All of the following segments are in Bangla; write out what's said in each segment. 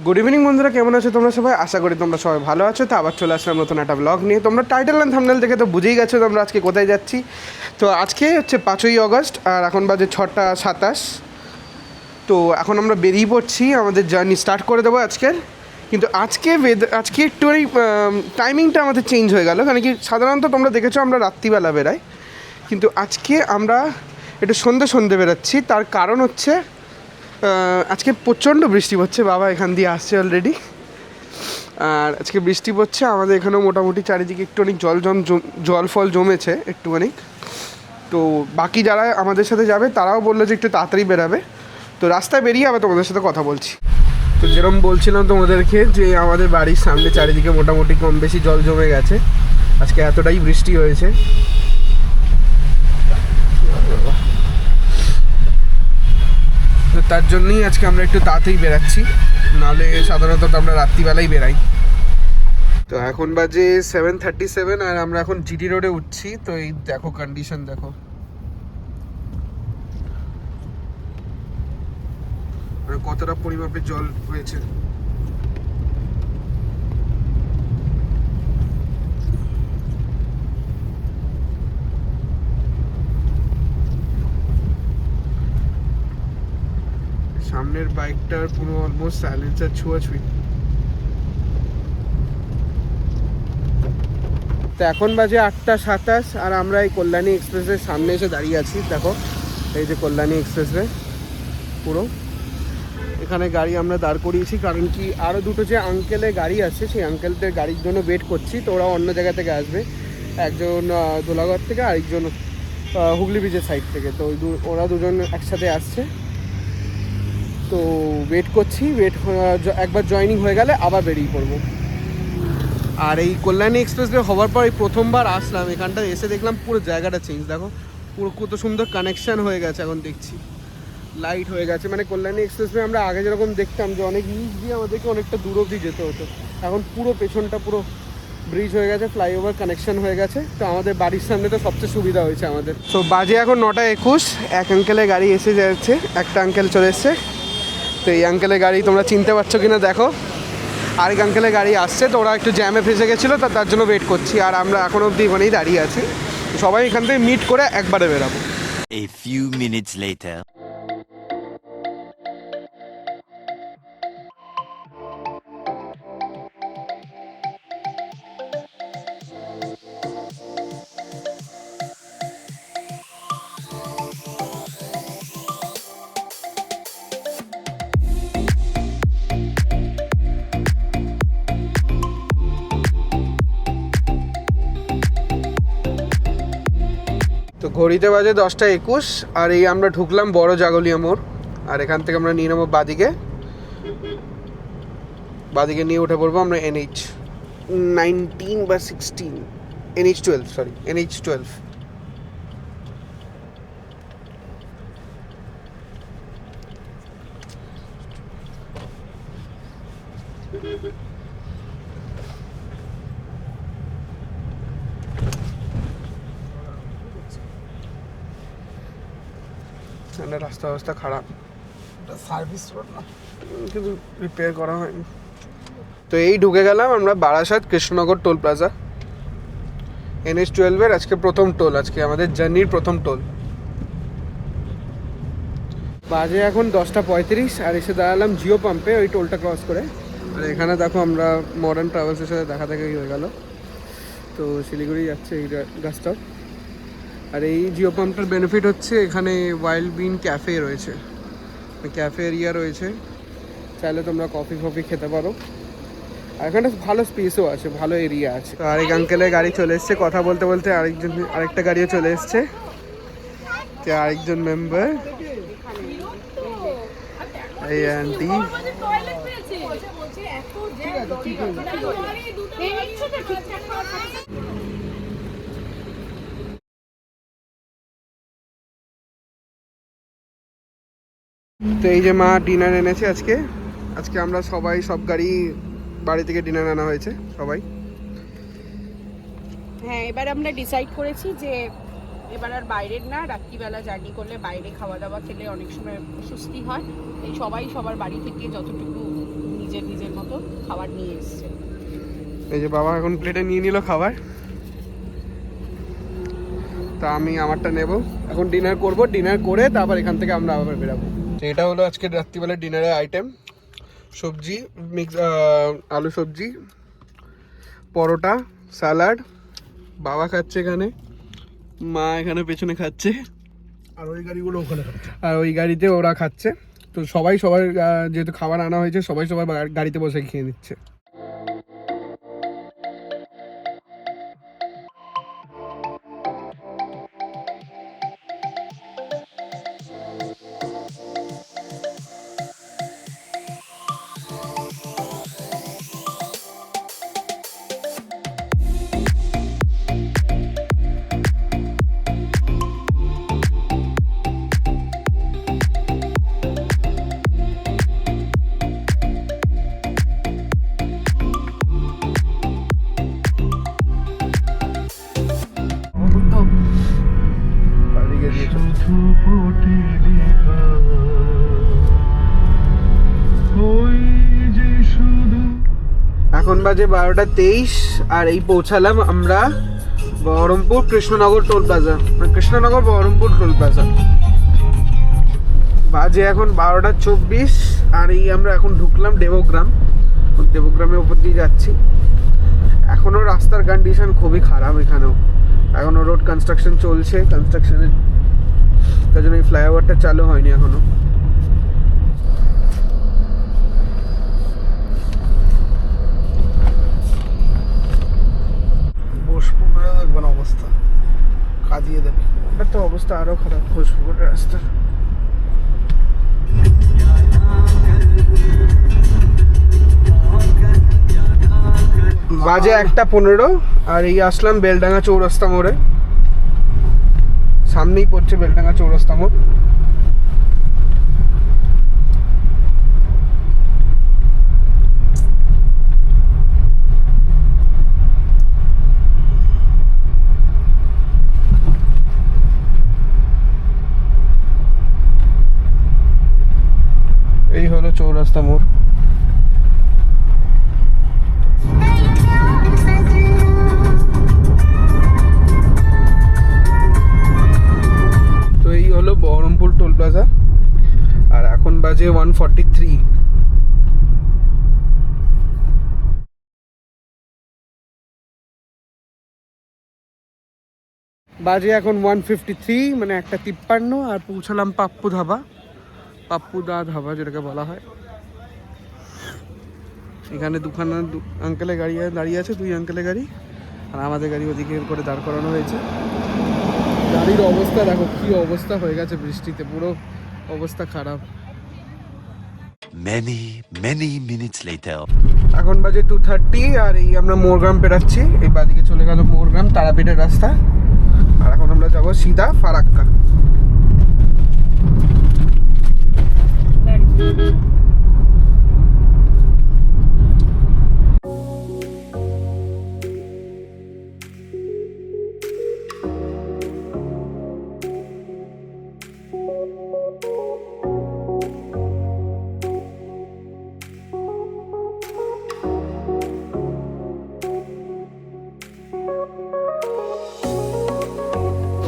গুড ইভিনিং বন্ধুরা, কেমন আছো তোমরা সবাই? আশা করি তোমরা সবাই ভালো আছো। তো আবার চলে আসলাম নতুন একটা ব্লগ নিয়ে। তোমরা টাইটেল অ্যান্ড থাম্বনেল দেখে তো বুঝেই গেছো তোমরা আজকে কোথায় যাচ্ছি। তো আজকে হচ্ছে 5ই অগস্ট আর এখন বাজে 6টা 27। তো এখন আমরা বেরিয়ে পড়ছি, আমাদের জার্নি স্টার্ট করে দেবো আজকের। কিন্তু আজকে একটু এই টাইমিংটা আমাদের চেঞ্জ হয়ে গেল, কারণ কি সাধারণত তোমরা দেখেছো আমরা রাত্রিবেলা বেরাই, কিন্তু আজকে আমরা একটু সন্ধে বেরাচ্ছি। তার কারণ হচ্ছে আজকে প্রচণ্ড বৃষ্টি পড়ছে। বাবা এখান দিয়ে আসছে অলরেডি, আর আজকে বৃষ্টি পড়ছে। আমাদের এখানেও মোটামুটি চারিদিকে একটুখানি জল ফল জমেছে একটুখানি। তো বাকি যারা আমাদের সাথে যাবে তারাও বললো যে একটু তাড়াতাড়ি বেরাবে। তো রাস্তায় বেরিয়ে আবার তোমাদের সাথে কথা বলছি। তো যেরকম বলছিলাম তোমাদেরকে যে আমাদের বাড়ির সামনে চারিদিকে মোটামুটি কম বেশি জল জমে গেছে। আজকে এতটাই বৃষ্টি হয়েছে। তো তার জন্যই আজকে আমরা একটু তাড়াতাড়ি বেরাচ্ছি, নাহলে সাধারণত আমরা রাত্রিবেলাই বেরাই। তো এখন বাজে 7:37 আর আমরা এখন জিটি রোডে উঠছি। তো এই দেখো কন্ডিশন দেখো, কতটা পরিমাপে জল হয়েছে। সামনের বাইকটার পুরো অলমোস্ট সাইলেন্সার ছোঁয়াছুঁই। তো এখন বাজে 8টা 27 আর আমরা এই কল্যাণী এক্সপ্রেসের সামনে এসে দাঁড়িয়ে আছি। দেখো এই যে কল্যাণী এক্সপ্রেসওয়ে পুরো এখানে গাড়ি আমরা দাঁড় করিয়েছি, কারণ কি আরও দুটো যে আঙ্কেলের গাড়ি আছে সেই আঙ্কেলদের গাড়ির জন্য ওয়েট করছি। তো ওরা অন্য জায়গা থেকে আসবে, একজন দোলাগড় থেকে আরেকজন হুগলি ব্রিজের সাইড থেকে। তো ওরা দুজন একসাথে আসছে। তো ওয়েট করছি, একবার জয়েনিং হয়ে গেলে আবার বেরিয়ে পড়বো। আর এই কল্যাণী এক্সপ্রেসওয়ে হওয়ার পর এই প্রথমবার আসলাম এখানটা, এসে দেখলাম পুরো জায়গাটা চেঞ্জ। দেখো পুরো কত সুন্দর কানেকশান হয়ে গেছে, এখন দেখছি লাইট হয়ে গেছে। মানে কল্যাণী এক্সপ্রেসওয়ে আমরা আগে যেরকম দেখতাম যে অনেক নিচ দিয়ে আমাদেরকে অনেকটা দূর অবধি যেতে হতো, এখন পুরো পেছনটা পুরো ব্রিজ হয়ে গেছে, ফ্লাইওভার কানেকশন হয়ে গেছে। তো আমাদের বাড়ির সামনে তো সবচেয়ে সুবিধা হয়েছে আমাদের। তো বাজে এখন 9টা 21, এক আঙ্কেলের গাড়ি এসে যাচ্ছে, একটা আঙ্কেল চলে এসছে। তো এই আঙ্কেলের গাড়ি তোমরা চিনতে পারছো কিনা দেখো, আরেক আঙ্কেলের গাড়ি আসছে। তো ওরা একটু জ্যামে ফেসে গেছিলো, তার জন্য ওয়েট করছি। আর আমরা এখন অবধি ওখানেই দাঁড়িয়ে আছি, সবাই এখান থেকে মিট করে একবারে বেরাবো। A few minutes later. তো ঘড়িতে বাজে 10টা 21 আর এই আমরা ঢুকলাম বড় জাগলিয়া মোড়। আর এখান থেকে আমরা নিয়ে নেবো বাদিকে নিয়ে উঠে পড়বো আমরা NH19 বা 16, NH12, সরি NH12। রাস্তা খারাপ, সার্ভিস রোড না, কিন্তু রিপেয়ার করা হয়নি। তো এই ঢুকে গেলাম আমরা Barasat Krishnanagar toll plaza. NH12 আজকে প্রথম টোল, আজকে আমাদের জার্নির প্রথম টোল। বাজে এখন 10টা 35 আর এসে দাঁড়ালাম জিও পাম্পে ওই টোলটা ক্রস করে। আর এখানে দেখো আমরা মডার্ন ট্রাভেলসের সাথে দেখা হয়ে গেল। তো শিলিগুড়ি যাচ্ছে এই গাছটা। আর এই জিও পাম্পটার বেনিফিট হচ্ছে এখানে ওয়াইল্ড বিন ক্যাফে রয়েছে, ক্যাফে এরিয়া রয়েছে, চাইলে তোমরা কফি খেতে পারো। আর এখানে ভালো স্পেসও আছে, ভালো এরিয়া আছে। তো আরেক আঙ্কেলের গাড়ি চলে এসছে, কথা বলতে আরেকটা গাড়িও চলে এসছে। আরেকজন মেম্বার এই আন্টি। তো এই যে মা ডিনার এনেছে আজকে আমরা সব গাড়ি বাড়ি থেকে ডিনার আনা হয়েছে সবাই। হ্যাঁ, এবার আমরা ডিসাইড করেছি যে এবার আর বাইরের না, রাত্রিবেলা জার্নি করলে বাইরে খাওয়া দাওয়া খেলে অনেক সময় অস্বস্তি হয়। এই সবাই সবার বাড়ি থেকে যতটুকু নিজের নিজের মতো খাবার নিয়ে এসছে। এই যে বাবা এখন প্লেটে নিয়ে নিল খাবার, তা আমি আমারটা নেব। এখন ডিনার করব, ডিনার করে তারপর এখান থেকে আমরা আবার বেরাবো। তো এটা হলো আজকে রাত্রিবেলার ডিনারের আইটেম। সবজি মিক্স, আলু সবজি, পরোটা, স্যালাড। বাবা খাচ্ছে এখানে, মা এখানে পেছনে খাচ্ছে, আর ওই গাড়িগুলো ওখানে খাচ্ছে। আর ওই গাড়িতে ওরা খাচ্ছে। তো সবাই সবার যেহেতু খাবার আনা হয়েছে, সবাই সবার গাড়িতে বসে খেয়ে নিচ্ছে। বাড়িকে দিয়েছে। এখন বাজে 12:23 আর এই পৌঁছালাম আমরা Baharampur Krishnanagar toll plaza, Krishnanagar Baharampur toll plaza. বাজে এখন 12:24 আর এই আমরা এখন ঢুকলাম দেবগ্রাম। দেবগ্রামের উপর দিয়ে যাচ্ছি। এখনও রাস্তার কন্ডিশন খুবই খারাপ, এখানেও এখনও রোড কনস্ট্রাকশন চলছে। কনস্ট্রাকশনের তার জন্য এই ফ্লাইওভারটা চালু হয়নি এখনো। বোসপুকুরে দেখবেন অবস্থা, কাঁদিয়ে দেবে। ওটার তো অবস্থা আরো খারাপ, ঘোষপুকুরের রাস্তার। বাজে 1:15 আর এই আসলাম বেলডাঙ্গা চৌরাস্তা মোড়ে। সামনেই পড়ছে বেলডাঙ্গা চৌরাস্তা মোড়। এই হলো চৌরাস্তা মোড়। তো এই হলো বহরমপুর টোল প্লাজা আর এখন বাজে 1:43। বাজে এখন 1:53, মানে 1:53 আর পৌঁছালাম পাপ্পু ধাবা, পাপ্পুদা ধাবা যেটাকে বলা হয়। এখানে দুখানা আঙ্কেলের গাড়ি দাঁড়িয়ে আছে, 2 আঙ্কেলের গাড়ি, আর আমাদের গাড়ি ওদিকে করে দাঁড় করানো হয়েছে। গাড়ির অবস্থা দেখো কি অবস্থা হয়ে গেছে বৃষ্টিতে, পুরো অবস্থা খারাপ। Many minutes later. এখন বাজে 2:30 আর এই আমরা মোরগ্রাম পেরাচ্ছি। এই বাদিকে চলে গেল মোরগ্রাম, তারাপীঠের রাস্তা। আর এখন আমরা যাবো সিধা ফারাক্কা।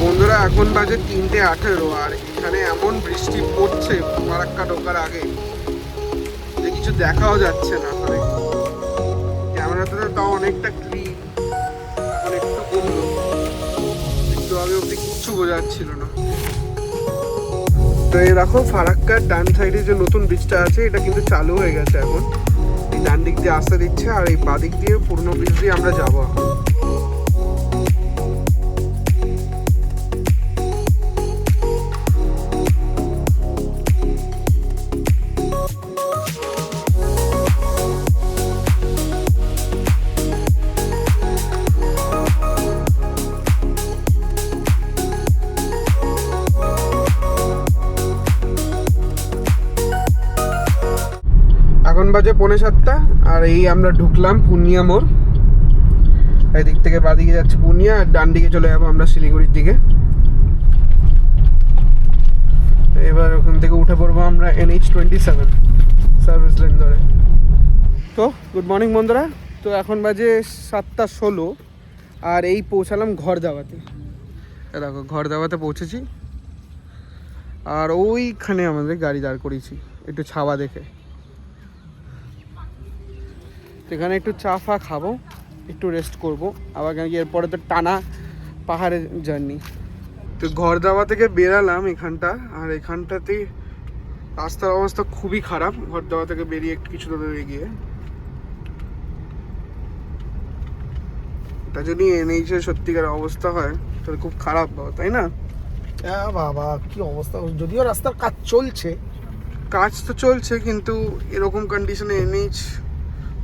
বন্ধুরা এখন বাজে 3:18 আর এখানে এমন বৃষ্টি পড়ছে ফারাক্কা ঢোকার আগে যে কিছু দেখাও যাচ্ছে না। মানে ক্যামেরাতে তো তাও অনেকটা ক্লিন, এখন একটু কমলো, একটু আগে অব্দি কিচ্ছু বোঝা যাচ্ছিল না। তো এই দেখো ফারাক্কার ডান সাইডে যে নতুন ব্রিজটা আছে এটা কিন্তু চালু হয়ে গেছে এখন। এই ডান দিক দিয়ে আসতে দিচ্ছে আর এই বাঁ দিক দিয়ে পুরনো ব্রিজ দিয়ে আমরা যাবো এখন। এখন বাজে 6:45 আর এই আমরা ঢুকলাম পূর্ণিয়া মোড়। এই দিক থেকে বাদিকে যাচ্ছে পূর্ণিয়া আর ডান দিকে চলে যাবো আমরা শিলিগুড়ির দিকে। এবার ওখান থেকে উঠে পড়বো আমরা NH27 সার্ভিস লেন ধরে। তো গুড মর্নিং বন্ধুরা, তো এখন বাজে 7:16 আর এই পৌঁছালাম ঘরদাওয়াতে। দেখো ঘরদাওয়াতে পৌঁছেছি, আর ওইখানে আমাদের গাড়ি দাঁড় করিয়েছি একটু ছাওয়া দেখে। এখানে একটু চা ফা খাবো, একটু রেস্ট করব, আবার এরপরে তো টানা পাহাড়ের জার্নি। তো ঘরদাওয়া থেকে বেরালাম এখানটা, আর এখানটাতেই রাস্তার অবস্থা খুবই খারাপ। ঘরদাওয়া থেকে বেরিয়ে একটু কিছু দূরে এগিয়ে, এটা যদি এনএইচের সত্যিকার অবস্থা হয় তাহলে খুব খারাপ বাবা, তাই না? হ্যাঁ বাবা, কি অবস্থা! যদিও রাস্তার কাজ চলছে, কাজ তো চলছে, কিন্তু এরকম কন্ডিশনে এনএইচ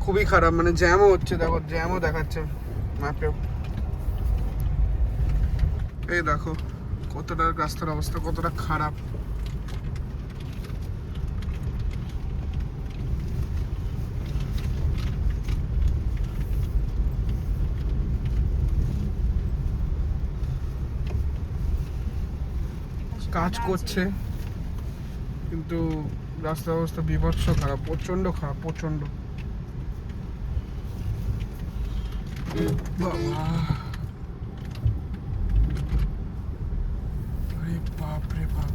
খুবই খারাপ। মানে জ্যামও হচ্ছে, দেখো জ্যামও দেখাচ্ছে ম্যাপেও। এই দেখো কতটা রাস্তার অবস্থা কতটা খারাপ। কাজ করছে কিন্তু রাস্তার অবস্থা বিভৎস খারাপ, প্রচন্ড খারাপ, প্রচন্ড। বাবা, আরে বাপ রে বাপ।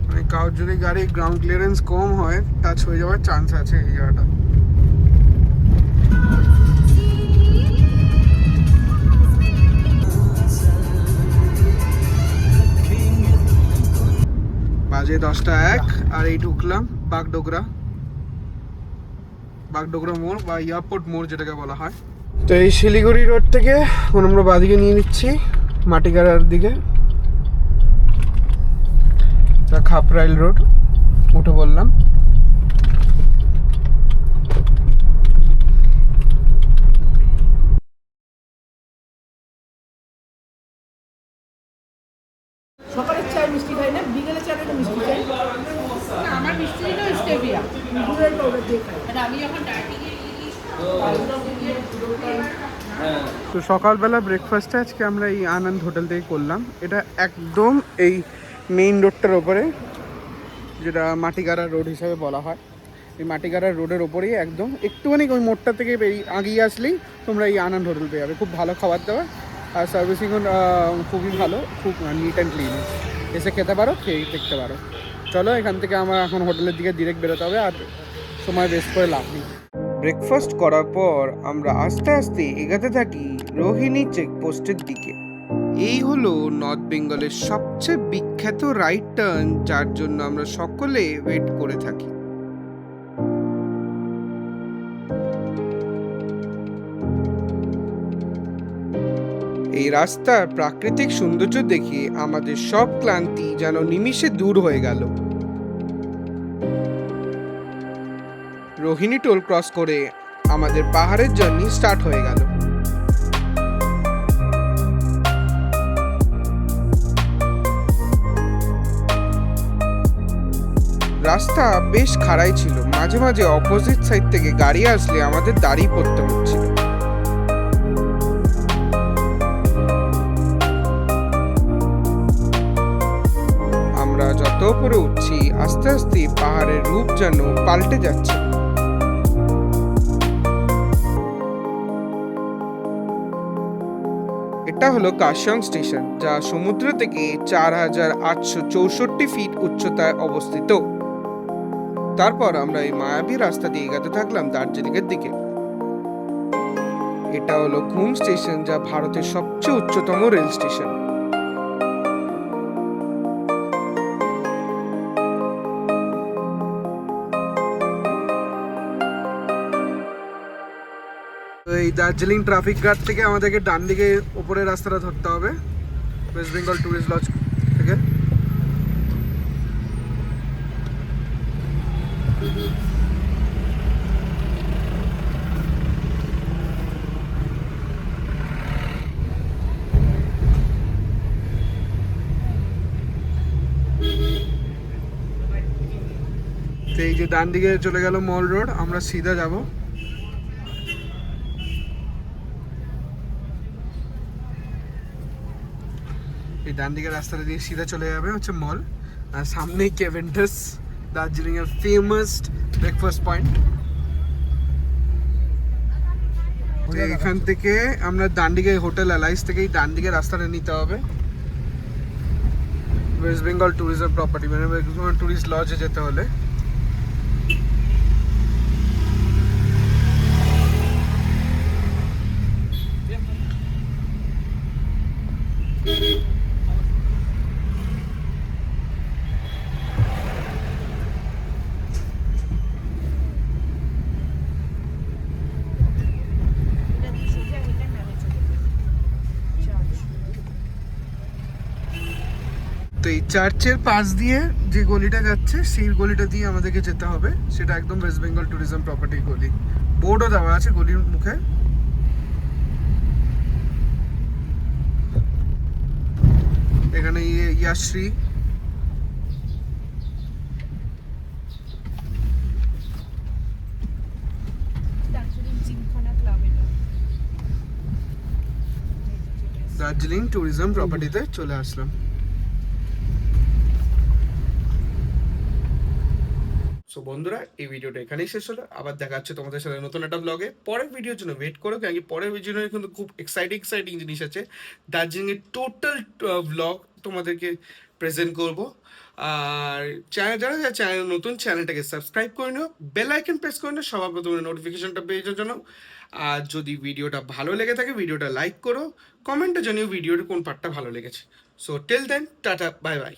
মানে কারোর যদি গাড়ি গ্রাউন্ড ক্লিয়ারেন্স কম হয়, টাচ হয়ে যাওয়ার চান্স আছে এই জায়গাটা। বাজে 10:01 আর এই ঢুকলাম বাগডোগরা মোড় বা এয়ারপোর্ট মোড় যেটাকে বলা হয়। তো এই শিলিগুড়ি রোড থেকে এখন আমরা বাদিকে নিয়ে নিচ্ছি মাটিগাড়ার দিকে, খাপরাইল রোড উঠে বললাম। সকালের চায় মিষ্টি খাই না, বিকেলের চায় একটা মিষ্টি খাই। না, আমার মিষ্টি ছিল স্টেভিয়া। দুধের পাউডার দিয়ে খাই। আর আমি যখন ডায়েটিং এ তো সকালবেলা ব্রেকফাস্টে আজকে আমরা এই আনন্দ হোটেল থেকে করলাম। এটা একদম এই মেইন রোডটার ওপরে, যেটা মাটিগাড়া রোড হিসাবে বলা হয়। এই মাটিগাড়া রোডের ওপরেই একদম একটুখানি ওই মোড়টা থেকে আগিয়ে আসলেই তোমরা এই আনন্দ হোটেল পেয়ে যাবে। খুব ভালো খাবার দাবার আর সার্ভিসিংও খুবই ভালো, খুব নিট অ্যান্ড ক্লিন। এসে খেতে পারো, খেয়ে দেখতে পারো। চলো এখান থেকে আমার এখন হোটেলের দিকে ডিরেক্ট বেরোতে হবে, আর সময় ওয়েস্ট করে লাভ নেই। ব্রেকফাস্ট করার পর আমরা আস্তে আস্তে এগাতে থাকি রোহিণী চেকপোস্টের দিকে। এই হলো নর্থ বেঙ্গলের সবচেয়ে বিখ্যাত রাইট টার্ন, যার জন্য আমরা সকলে ওয়েট করে থাকি। এই রাস্তার প্রাকৃতিক সৌন্দর্য দেখে আমাদের সব ক্লান্তি যেন নিমিষে দূর হয়ে গেল। রোহিণী টোল ক্রস করে আমাদের পাহাড়ের জার্নি স্টার্ট হয়ে গেল। রাস্তা বেশ খাড়াই ছিল, মাঝে মাঝে অপোজিট সাইড থেকে গাড়ি আসলে আমাদের দাঁড়িয়ে পড়তে হচ্ছিল। আমরা যত উপরে উঠছি আস্তে আস্তে পাহাড়ের রূপ যেন পাল্টে যাচ্ছে। এটা হলো কাশিয়াং স্টেশন, যা সমুদ্র থেকে 4864 ফিট উচ্চতায় অবস্থিত। তারপর আমরা এই মায়াবী রাস্তা দিয়ে এগাতে থাকলাম দার্জিলিংয়ের দিকে। এটা হলো ঘুম স্টেশন, যা ভারতের সবচেয়ে উচ্চতম রেল স্টেশন। এই দার্জিলিং ট্রাফিক গার্ড থেকে আমাদেরকে ডান দিকে উপরের রাস্তাটা ধরতে হবে, ওয়েস্ট বেঙ্গল ট্যুরিস্ট লজ থেকে। তো এই যে ডান দিকে চলে গেল মল রোড, আমরা সিধা যাব। এই ডান দিকের রাস্তাটা দিয়ে সিধা চলে যাবে হচ্ছে মল, আর সামনেই কেভেন্টাস, দার্জিলিং এর ফেমাস ব্রেকফাস্ট পয়েন্ট। এখান থেকে আমরা ডান দিকে হোটেল অ্যালাইস থেকেই ডান দিকে রাস্তাটা নিতে হবে ওয়েস্ট বেঙ্গল ট্যুরিজম প্রপার্টি, মানে ট্যুরিস্ট লজে যেতে হলে। তো এই চার্চের পাশ দিয়ে যে গলিটা যাচ্ছে সেই গলিটা দিয়ে আমাদেরকে যেতে হবে, সেটা একদম ওয়েস্ট বেঙ্গল ট্যুরিজম প্রপার্টি গলি, বোর্ডও দেওয়া আছে গলির মুখে। এখানে ইয়াশ্রী, দার্জিলিং ট্যুরিজম প্রপার্টিতে চলে আসলাম। সো বন্ধুরা, এই ভিডিওটা এখানেই শেষ হলো। আবার দেখা হচ্ছে তোমাদের সাথে নতুন একটা ব্লগে। পরের ভিডিওর জন্য ওয়েট করো, কারণ কি পরের ভিডিওর কিন্তু খুব এক্সাইটিং জিনিস আছে। দার্জিলিংয়ের টোটাল ব্লগ তোমাদেরকে প্রেজেন্ট করব। আর যারা চ্যানেল নতুন, চ্যানেলটাকে সাবস্ক্রাইব করে নিও, বেল আইকন প্রেস করে নিও সবার প্রথমে নোটিফিকেশনটা পেয়ে যাওয়ার জন্য। আর যদি ভিডিওটা ভালো লেগে থাকে ভিডিওটা লাইক করো, কমেন্টে জানিও ভিডিওর কোন পার্টটা ভালো লেগেছে। So till then, ta-ta, bye by.